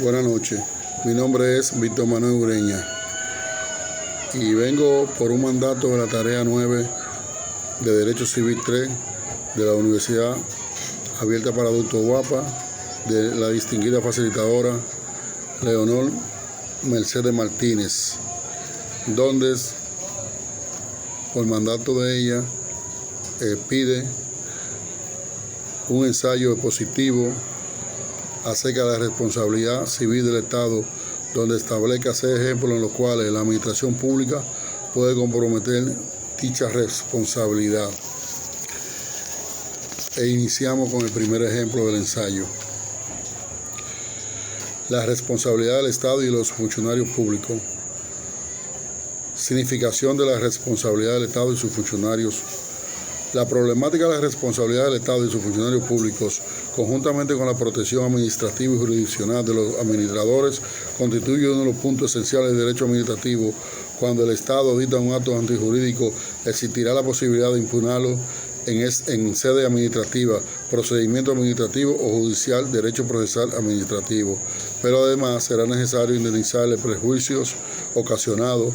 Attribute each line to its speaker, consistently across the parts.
Speaker 1: Buenas noches, mi nombre es Víctor Manuel Ureña y vengo por un mandato de la tarea 9 de Derecho Civil 3 de la Universidad Abierta para Adultos Guapa, de la distinguida facilitadora Leonor Mercedes Martínez, donde por mandato de ella pide un ensayo expositivo acerca de la responsabilidad civil del Estado, donde establezca 6 ejemplos en los cuales la administración pública puede comprometer dicha responsabilidad. Iniciamos con el primer ejemplo del ensayo. La responsabilidad del Estado y los funcionarios públicos. Significación de la responsabilidad del Estado y sus funcionarios. La problemática de la responsabilidad del Estado y sus funcionarios públicos, conjuntamente con la protección administrativa y jurisdiccional de los administradores, constituye uno de los puntos esenciales del derecho administrativo. Cuando el Estado dicta un acto antijurídico, existirá la posibilidad de impugnarlo en sede administrativa, procedimiento administrativo o judicial, derecho procesal administrativo. Pero además será necesario indemnizarle prejuicios ocasionados,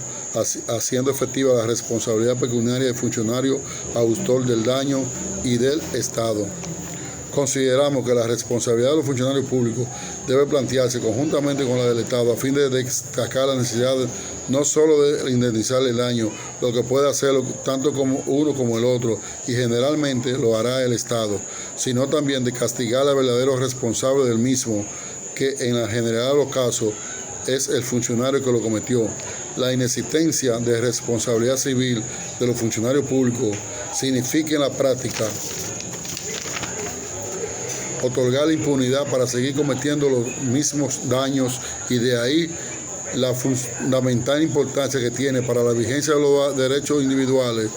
Speaker 1: haciendo efectiva la responsabilidad pecuniaria del funcionario autor del daño y del Estado. Consideramos que la responsabilidad de los funcionarios públicos debe plantearse conjuntamente con la del Estado a fin de destacar la necesidad no solo de indemnizar el daño, lo que puede hacerlo tanto como uno como el otro, y generalmente lo hará el Estado, sino también de castigar al verdadero responsable del mismo, que en la generalidad de los casos es el funcionario que lo cometió. La inexistencia de responsabilidad civil de los funcionarios públicos significa en la práctica otorgar la impunidad para seguir cometiendo los mismos daños, y de ahí la fundamental importancia que tiene para la vigencia de los derechos individuales.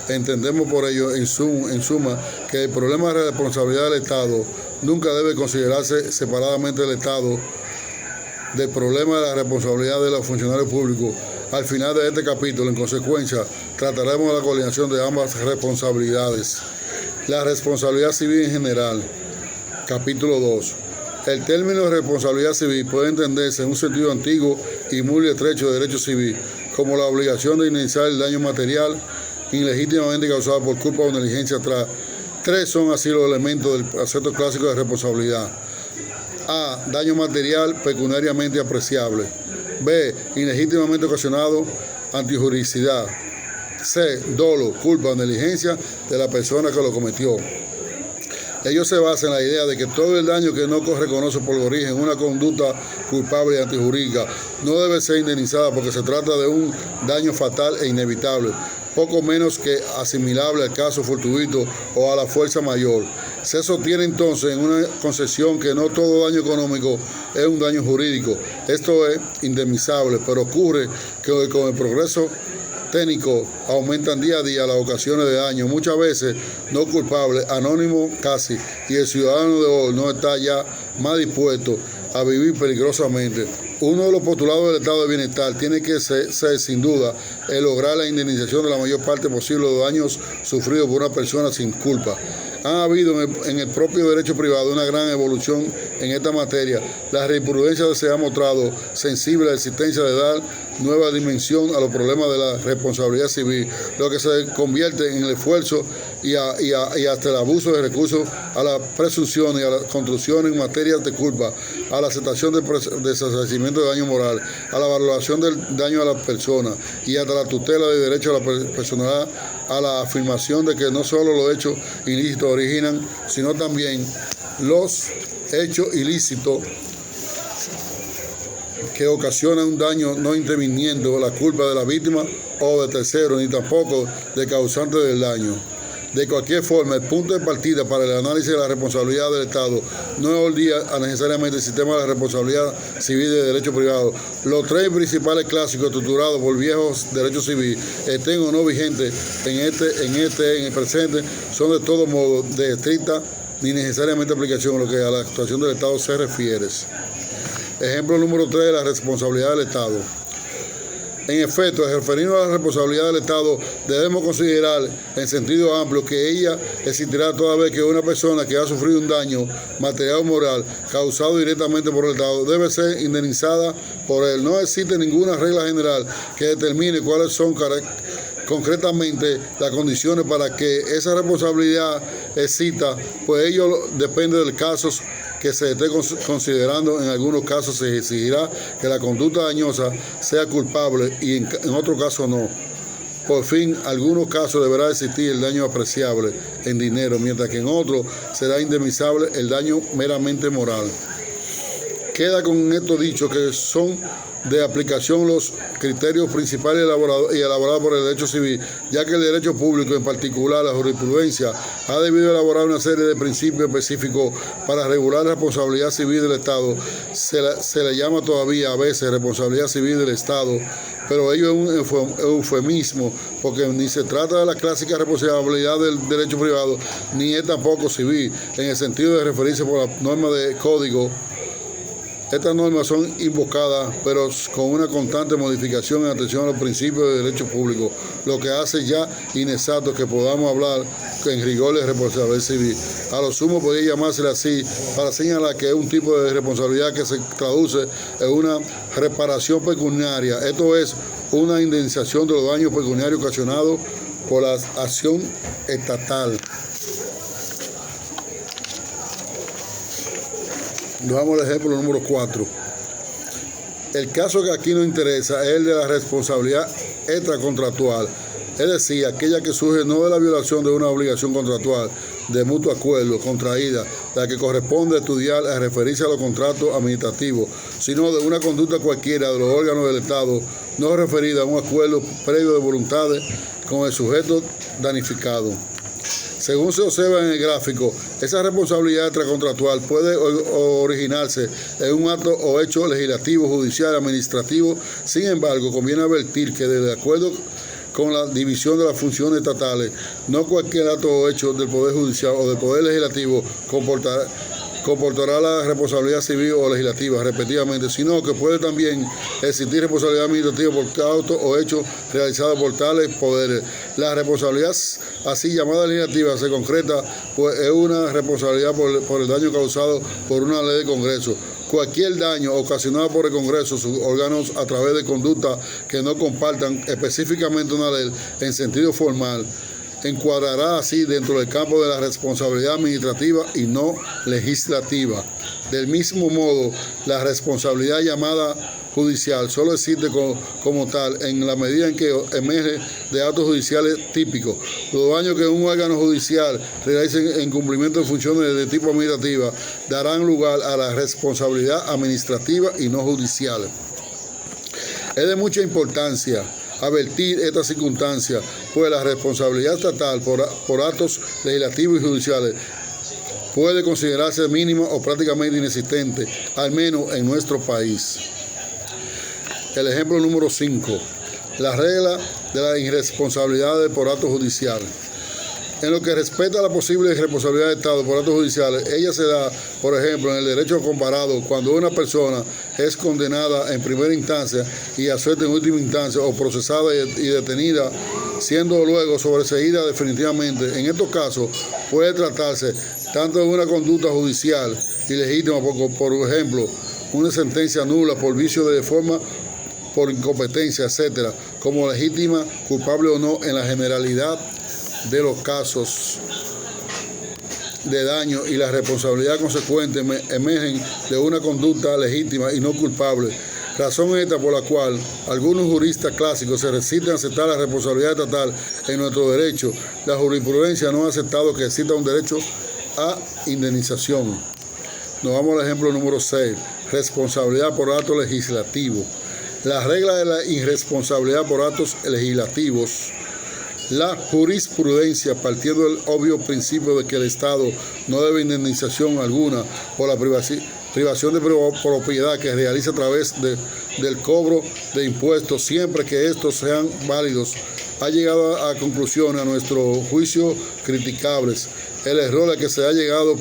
Speaker 1: Entendemos por ello, en suma, que el problema de la responsabilidad del Estado nunca debe considerarse separadamente del Estado del problema de la responsabilidad de los funcionarios públicos. Al final de este capítulo, en consecuencia, trataremos la coordinación de ambas responsabilidades. La responsabilidad civil en general. Capítulo 2. El término de responsabilidad civil puede entenderse en un sentido antiguo y muy estrecho de derecho civil, como la obligación de indemnizar el daño material ilegítimamente causado por culpa o negligencia atrás. 3 son así los elementos del concepto clásico de responsabilidad. A. Daño material pecuniariamente apreciable. B. Ilegítimamente ocasionado, antijuridicidad. C. Dolo, culpa o negligencia de la persona que lo cometió. Ellos se basan en la idea de que todo el daño que no reconoce por origen una conducta culpable y antijurídica no debe ser indemnizada porque se trata de un daño fatal e inevitable, poco menos que asimilable al caso fortuito o a la fuerza mayor. Se sostiene entonces en una concesión que no todo daño económico es un daño jurídico. Esto es indemnizable, pero ocurre que con el progreso técnico aumentan día a día las ocasiones de daño, muchas veces no culpable, anónimo casi, y el ciudadano de hoy no está ya más dispuesto a vivir peligrosamente. Uno de los postulados del estado de bienestar tiene que ser sin duda el lograr la indemnización de la mayor parte posible de los daños sufridos por una persona sin culpa. Ha habido en el propio derecho privado una gran evolución en esta materia. La jurisprudencia se ha mostrado sensible a la existencia de dar nueva dimensión a los problemas de la responsabilidad civil, lo que se convierte en el esfuerzo y hasta el abuso de recursos a la presunción y a la construcción en materia de culpa, a la aceptación del resarcimiento de daño moral, a la valoración del daño a la persona y hasta la tutela de derecho a la personalidad, a la afirmación de que no solo los hechos ilícitos originan, sino también los hechos ilícitos que ocasionan un daño no interviniendo la culpa de la víctima o de terceros, ni tampoco del causante del daño. De cualquier forma, el punto de partida para el análisis de la responsabilidad del Estado no es hoy día necesariamente el sistema de la responsabilidad civil de derecho privado. Los 3 principales clásicos estructurados por viejos derechos civiles, estén o no vigentes en el presente, son de todo modo de estricta ni necesariamente aplicación a lo que a la actuación del Estado se refiere. Ejemplo número 3 de la responsabilidad del Estado. En efecto, al referirnos a la responsabilidad del Estado, debemos considerar en sentido amplio que ella existirá toda vez que una persona que ha sufrido un daño material o moral causado directamente por el Estado debe ser indemnizada por él. No existe ninguna regla general que determine cuáles son concretamente las condiciones para que esa responsabilidad exista, pues ello depende del caso que se esté considerando. En algunos casos se exigirá que la conducta dañosa sea culpable y en otros casos no. Por fin, en algunos casos deberá existir el daño apreciable en dinero, mientras que en otros será indemnizable el daño meramente moral. Queda con esto dicho que son de aplicación los criterios principales elaborados por el derecho civil, ya que el derecho público, en particular la jurisprudencia, ha debido elaborar una serie de principios específicos para regular la responsabilidad civil del Estado. Se le llama todavía a veces responsabilidad civil del Estado, pero ello es un eufemismo, porque ni se trata de la clásica responsabilidad del derecho privado, ni es tampoco civil, en el sentido de referirse por la norma de código. Estas normas son invocadas, pero con una constante modificación en atención a los principios de derecho público, lo que hace ya inexacto que podamos hablar en rigor de responsabilidad civil. A lo sumo podría llamársela así para señalar que es un tipo de responsabilidad que se traduce en una reparación pecuniaria, esto es, una indemnización de los daños pecuniarios ocasionados por la acción estatal. Nos damos el ejemplo número 4. El caso que aquí nos interesa es el de la responsabilidad extracontractual, es decir, aquella que surge no de la violación de una obligación contractual de mutuo acuerdo contraída, la que corresponde estudiar a referirse a los contratos administrativos, sino de una conducta cualquiera de los órganos del Estado no referida a un acuerdo previo de voluntades con el sujeto danificado. Según se observa en el gráfico, esa responsabilidad extracontractual puede originarse en un acto o hecho legislativo, judicial, administrativo. Sin embargo, conviene advertir que, de acuerdo con la división de las funciones estatales, no cualquier acto o hecho del Poder Judicial o del Poder Legislativo comportará la responsabilidad civil o legislativa, respectivamente, sino que puede también existir responsabilidad administrativa por actos o hechos realizados por tales poderes. La responsabilidad así llamada legislativa se concreta, pues es una responsabilidad por el daño causado por una ley de Congreso. Cualquier daño ocasionado por el Congreso, sus órganos, a través de conductas que no compartan específicamente una ley en sentido formal, encuadrará así dentro del campo de la responsabilidad administrativa y no legislativa. Del mismo modo, la responsabilidad llamada judicial solo existe como tal en la medida en que emerge de actos judiciales típicos. Los daños que un órgano judicial realice en cumplimiento de funciones de tipo administrativa darán lugar a la responsabilidad administrativa y no judicial. Es de mucha importancia advertir esta circunstancia, pues la responsabilidad estatal por actos legislativos y judiciales puede considerarse mínima o prácticamente inexistente, al menos en nuestro país. El ejemplo número 5. La regla de la irresponsabilidad por acto judicial. En lo que respecta a la posible responsabilidad del Estado por actos judiciales, ella se da, por ejemplo, en el derecho comparado cuando una persona es condenada en primera instancia y absuelta en última instancia, o procesada y detenida, siendo luego sobreseída definitivamente. En estos casos puede tratarse tanto de una conducta judicial ilegítima, por ejemplo, una sentencia nula por vicio de forma, por incompetencia, etc., como legítima, culpable o no, en la generalidad de los casos de daño y la responsabilidad consecuente emergen de una conducta legítima y no culpable. Razón esta por la cual algunos juristas clásicos se resisten a aceptar la responsabilidad estatal en nuestro derecho. La jurisprudencia no ha aceptado que exista un derecho a indemnización. Nos vamos al ejemplo número 6, responsabilidad por acto legislativo. La regla de la irresponsabilidad por actos legislativos. La jurisprudencia, partiendo del obvio principio de que el Estado no debe indemnización alguna por la privación de propiedad que realiza a través del cobro de impuestos, siempre que estos sean válidos, ha llegado a conclusiones, a nuestro juicio, criticables. El error al que se ha llegado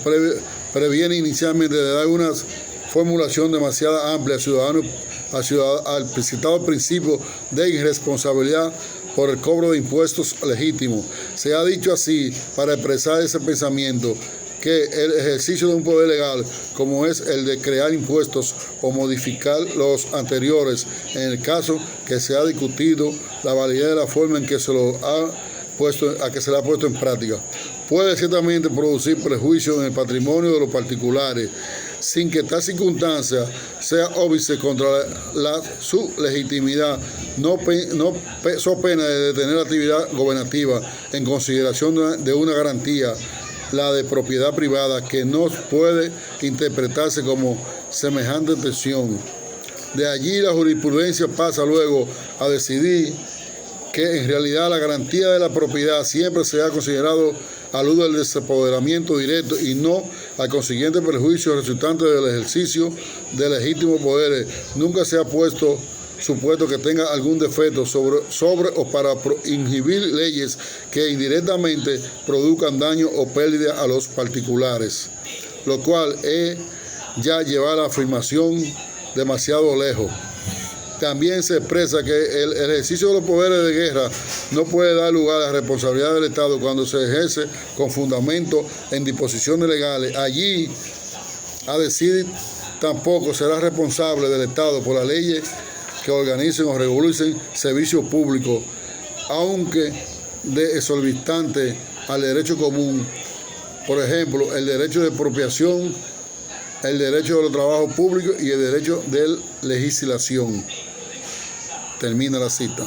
Speaker 1: previene inicialmente de dar unas formulación demasiado amplia al citado principio de irresponsabilidad por el cobro de impuestos legítimos. Se ha dicho así para expresar ese pensamiento que el ejercicio de un poder legal, como es el de crear impuestos o modificar los anteriores, en el caso que se ha discutido la validez de la forma en que se le ha puesto en práctica, puede ciertamente producir prejuicios en el patrimonio de los particulares, sin que tal circunstancia sea óbice contra su legitimidad, so pena de detener la actividad gobernativa en consideración de una garantía, la de propiedad privada, que no puede interpretarse como semejante tensión. De allí la jurisprudencia pasa luego a decidir que en realidad la garantía de la propiedad siempre se ha considerado a luz del desapoderamiento directo y no al consiguiente perjuicio resultante del ejercicio de legítimos poderes. Nunca se ha supuesto que tenga algún defecto sobre o para inhibir leyes que indirectamente produzcan daño o pérdida a los particulares, lo cual es ya llevar la afirmación demasiado lejos. También se expresa que el ejercicio de los poderes de guerra no puede dar lugar a la responsabilidad del Estado cuando se ejerce con fundamento en disposiciones legales. Allí, a decir, tampoco será responsable del Estado por las leyes que organicen o regulen servicios públicos, aunque de exorbitante al derecho común. Por ejemplo, el derecho de expropiación, el derecho de los trabajos públicos y el derecho de legislación. Termina la cita.